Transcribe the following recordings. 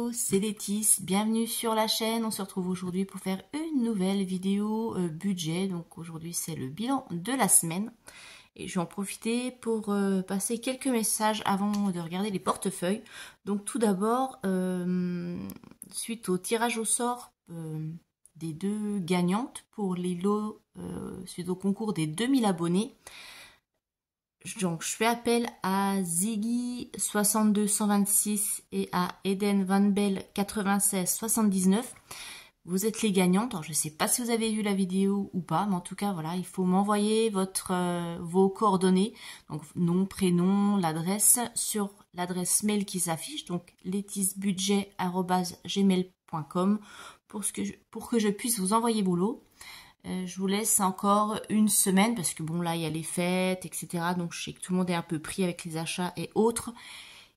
Hello, c'est Laetice, bienvenue sur la chaîne. On se retrouve aujourd'hui pour faire une nouvelle vidéo budget. Donc aujourd'hui c'est le bilan de la semaine. Et je vais en profiter pour passer quelques messages avant de regarder les portefeuilles. Donc tout d'abord, suite au tirage au sort des deux gagnantes pour les lots suite au concours des 2000 abonnés, donc, je fais appel à Ziggy 62126 et à Eden Van Bell 9679. Vous êtes les gagnantes. Alors, je ne sais pas si vous avez vu la vidéo ou pas, mais en tout cas, voilà, il faut m'envoyer vos coordonnées, donc nom, prénom, l'adresse, sur l'adresse mail qui s'affiche, donc leticebudget@gmail.com pour que je puisse vous envoyer vos lots. Je vous laisse encore une semaine parce que bon là il y a les fêtes etc, donc je sais que tout le monde est un peu pris avec les achats et autres,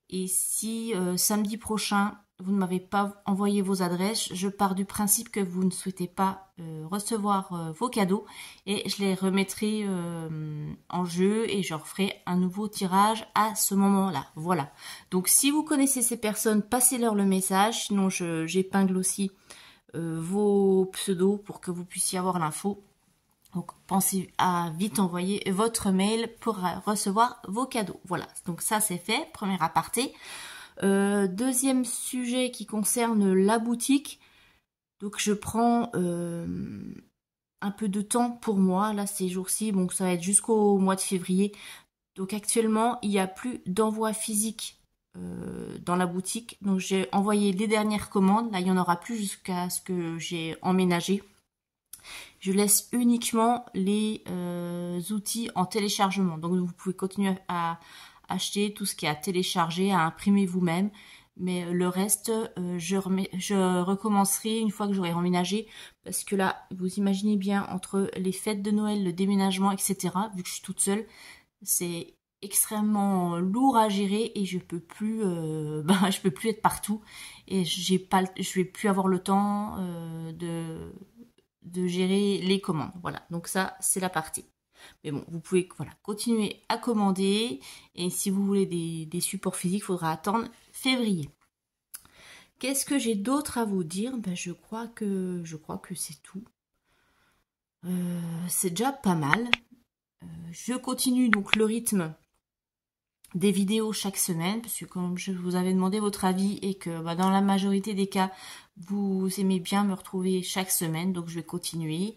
et si samedi prochain vous ne m'avez pas envoyé vos adresses, je pars du principe que vous ne souhaitez pas recevoir vos cadeaux et je les remettrai en jeu et je referai un nouveau tirage à ce moment là. Voilà, donc si vous connaissez ces personnes, passez-leur le message, sinon j'épingle aussi vos pseudos pour que vous puissiez avoir l'info. Donc pensez à vite envoyer votre mail pour recevoir vos cadeaux. Voilà, donc ça c'est fait, premier aparté. Deuxième sujet qui concerne la boutique. Donc je prends un peu de temps pour moi, là ces jours-ci, donc ça va être jusqu'au mois de février. Donc actuellement il n'y a plus d'envoi physique dans la boutique, donc j'ai envoyé les dernières commandes, là il n'y en aura plus jusqu'à ce que j'ai emménagé. Je laisse uniquement les outils en téléchargement, donc vous pouvez continuer à acheter tout ce qui est à télécharger, à imprimer vous-même, mais le reste je recommencerai une fois que j'aurai emménagé, parce que là vous imaginez bien, entre les fêtes de Noël, le déménagement etc, vu que je suis toute seule, c'est extrêmement lourd à gérer et je peux plus je peux plus être partout et je vais plus avoir le temps de gérer les commandes. Voilà, donc ça c'est la partie. Mais bon, vous pouvez voilà continuer à commander, et si vous voulez des supports physiques, il faudra attendre février. Qu'est-ce que j'ai d'autre à vous dire? Je crois que c'est tout. C'est déjà pas mal. Je continue donc le rythme des vidéos chaque semaine, parce que comme je vous avais demandé votre avis et que dans la majorité des cas vous aimez bien me retrouver chaque semaine, donc je vais continuer.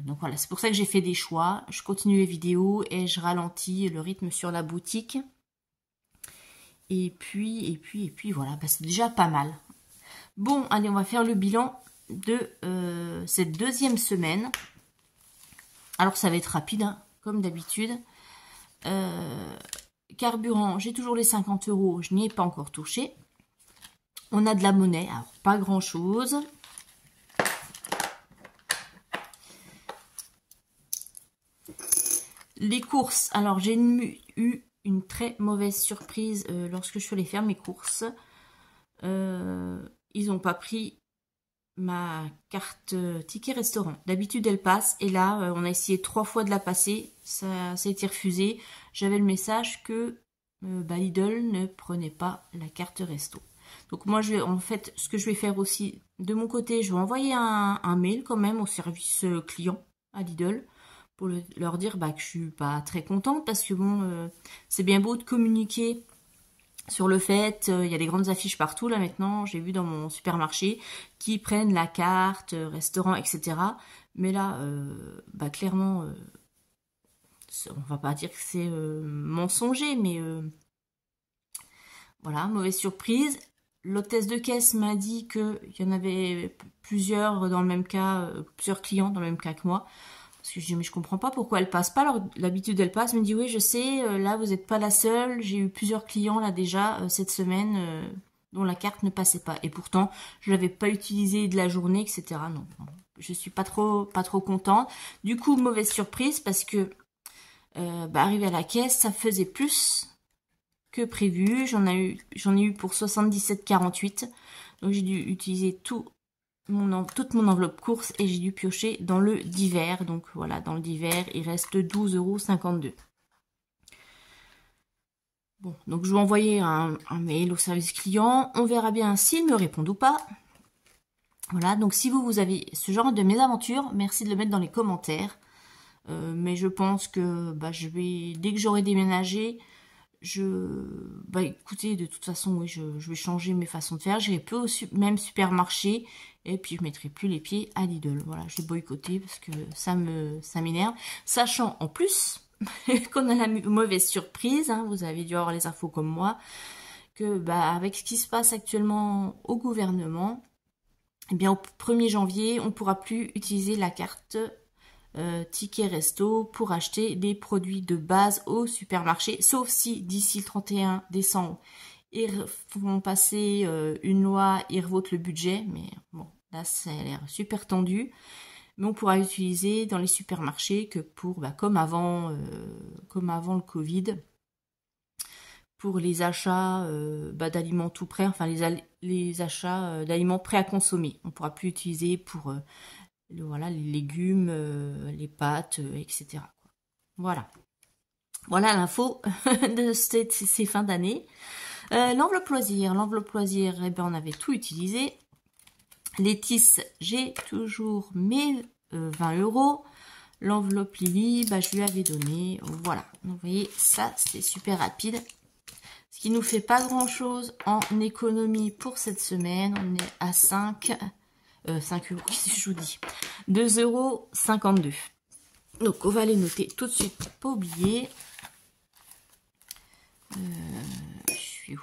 Donc voilà, c'est pour ça que j'ai fait des choix. Je continue les vidéos et je ralentis le rythme sur la boutique. Et puis voilà, c'est déjà pas mal. Bon, allez, on va faire le bilan de cette deuxième semaine. Alors ça va être rapide, hein, comme d'habitude. Carburant, j'ai toujours les 50 €, je n'y ai pas encore touché. On a de la monnaie, alors pas grand chose. Les courses, alors j'ai eu une très mauvaise surprise lorsque je suis allée faire mes courses. Ils n'ont pas pris ma carte ticket restaurant. D'habitude elle passe, et là on a essayé 3 fois de la passer, ça a été refusé. J'avais le message que Lidl ne prenait pas la carte resto. Donc moi en fait ce que je vais faire aussi de mon côté, je vais envoyer un mail quand même au service client à Lidl pour leur dire que je suis pas très contente, parce que bon c'est bien beau de communiquer sur le fait, il y a des grandes affiches partout là maintenant, j'ai vu dans mon supermarché, qui prennent la carte, restaurant, etc. Mais là, clairement, on va pas dire que c'est mensonger, mais voilà, mauvaise surprise. L'hôtesse de caisse m'a dit qu'il y en avait plusieurs dans le même cas, plusieurs clients dans le même cas que moi. Parce que je dis, mais je comprends pas pourquoi elle passe pas. Alors, l'habitude, elle passe. Elle me dit, oui, je sais, là, vous n'êtes pas la seule. J'ai eu plusieurs clients, là, déjà, cette semaine, dont la carte ne passait pas. Et pourtant, je l'avais pas utilisée de la journée, etc. Non, je suis pas trop contente. Du coup, mauvaise surprise, parce que, arrivé à la caisse, ça faisait plus que prévu. J'en ai eu pour 77,48. Donc, j'ai dû utiliser toute mon enveloppe course, et j'ai dû piocher dans le divers. Donc voilà, dans le divers il reste 12,52 €. Bon, donc je vais envoyer un mail au service client. On verra bien s'ils me répondent ou pas. Voilà, donc si vous avez ce genre de mésaventures, merci de le mettre dans les commentaires. Mais je pense que je vais, dès que j'aurai déménagé, écoutez, de toute façon, oui, je vais changer mes façons de faire. J'irai plus au même supermarché et puis je mettrai plus les pieds à Lidl. Voilà, je vais boycotter parce que ça m'énerve. Sachant en plus qu'on a la mauvaise surprise, hein, vous avez dû avoir les infos comme moi, que avec ce qui se passe actuellement au gouvernement, eh bien au 1er janvier, on ne pourra plus utiliser la carte ticket resto pour acheter des produits de base au supermarché, sauf si d'ici le 31 décembre, ils font passer une loi, ils revotent le budget, mais bon, là ça a l'air super tendu. Mais on pourra utiliser dans les supermarchés que pour, comme avant le Covid, pour les achats d'aliments tout prêts, enfin les achats d'aliments prêts à consommer. On pourra plus utiliser pour voilà, les légumes, les pâtes, etc. Voilà. Voilà l'info de ces fins d'année. L'enveloppe loisir, eh ben, on avait tout utilisé. Les tisses, j'ai toujours mes 20 €. L'enveloppe Lily, je lui avais donné. Voilà. Donc, vous voyez, ça, c'est super rapide. Ce qui nous fait pas grand chose en économie pour cette semaine. On est à 5 €, qu'est-ce que je vous dis, 2,52 €. Donc, on va les noter tout de suite, pas oublier. Je suis où?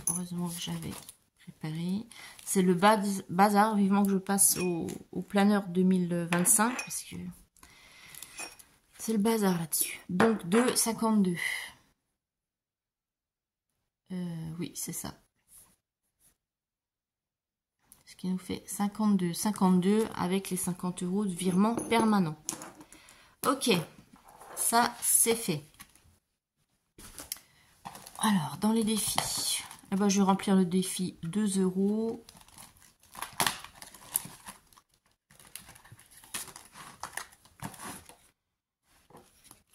Heureusement que j'avais préparé. C'est le bazar, vivement que je passe au planeur 2025, parce que c'est le bazar là-dessus. Donc, 2,52 €. Oui, c'est ça. Ce qui nous fait 52 avec les 50 € de virement permanent. Ok, ça c'est fait. Alors, dans les défis, je vais remplir le défi 2 €.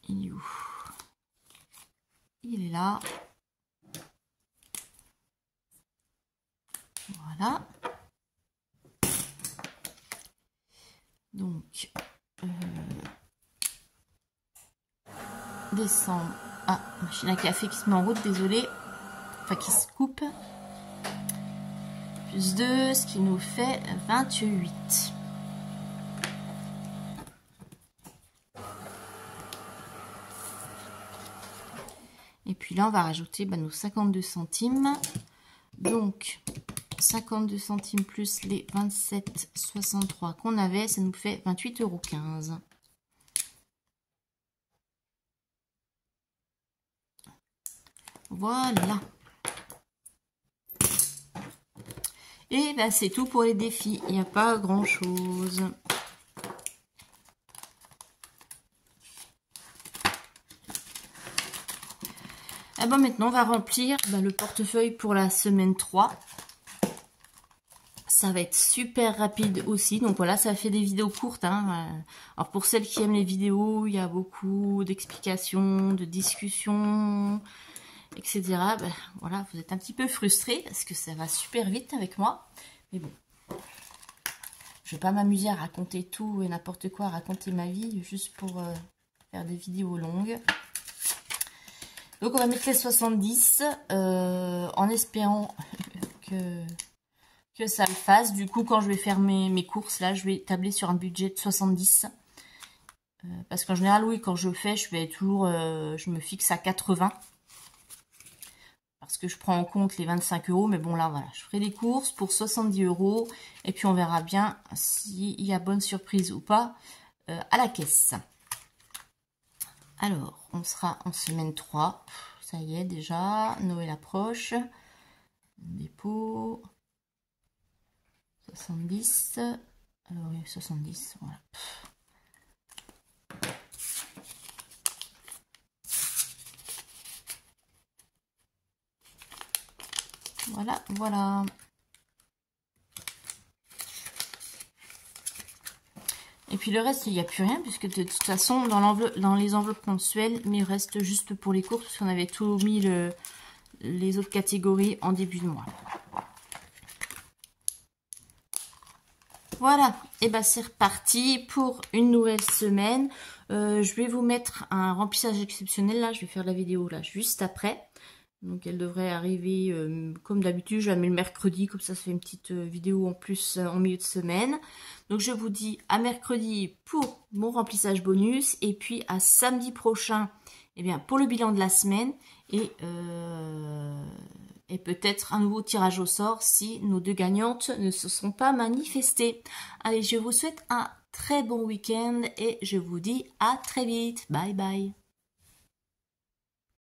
Il est où? Il est là. Voilà. Donc, décembre. Ah, machine à café qui se met en route, désolé. Enfin, qui se coupe. Plus 2, ce qui nous fait 28. Et puis là, on va rajouter nos 52 centimes. Donc, 52 centimes plus les 27,63 qu'on avait, ça nous fait 28,15 €. Voilà. Et c'est tout pour les défis. Il n'y a pas grand chose. Maintenant, on va remplir le portefeuille pour la semaine 3. Ça va être super rapide aussi. Donc voilà, ça fait des vidéos courtes. Hein. Alors pour celles qui aiment les vidéos, il y a beaucoup d'explications, de discussions, etc. Voilà, vous êtes un petit peu frustrés parce que ça va super vite avec moi. Mais bon, je vais pas m'amuser à raconter tout et n'importe quoi, à raconter ma vie juste pour faire des vidéos longues. Donc on va mettre les 70 en espérant que ça le fasse. Du coup, quand je vais faire mes courses, là, je vais tabler sur un budget de 70. Parce qu'en général, oui, quand je fais, je me fixe à 80. Parce que je prends en compte les 25 €. Mais bon, là, voilà, je ferai des courses pour 70 €. Et puis, on verra bien s'il y a bonne surprise ou pas à la caisse. Alors, on sera en semaine 3. Ça y est, déjà. Noël approche. Dépôt. 70. Alors, oui, 70. Voilà. Voilà, voilà. Et puis le reste, il n'y a plus rien, puisque de toute façon, dans les enveloppes mensuelles, mais il reste juste pour les courses, parce qu'on avait tout mis les autres catégories en début de mois. Voilà, et ben c'est reparti pour une nouvelle semaine. Je vais vous mettre un remplissage exceptionnel, là, je vais faire la vidéo là juste après. Donc elle devrait arriver comme d'habitude, je la mets le mercredi, comme ça fait une petite vidéo en plus en milieu de semaine. Donc je vous dis à mercredi pour mon remplissage bonus et puis à samedi prochain eh bien, pour le bilan de la semaine et peut-être un nouveau tirage au sort si nos deux gagnantes ne se sont pas manifestées. Allez, je vous souhaite un très bon week-end et je vous dis à très vite. Bye bye.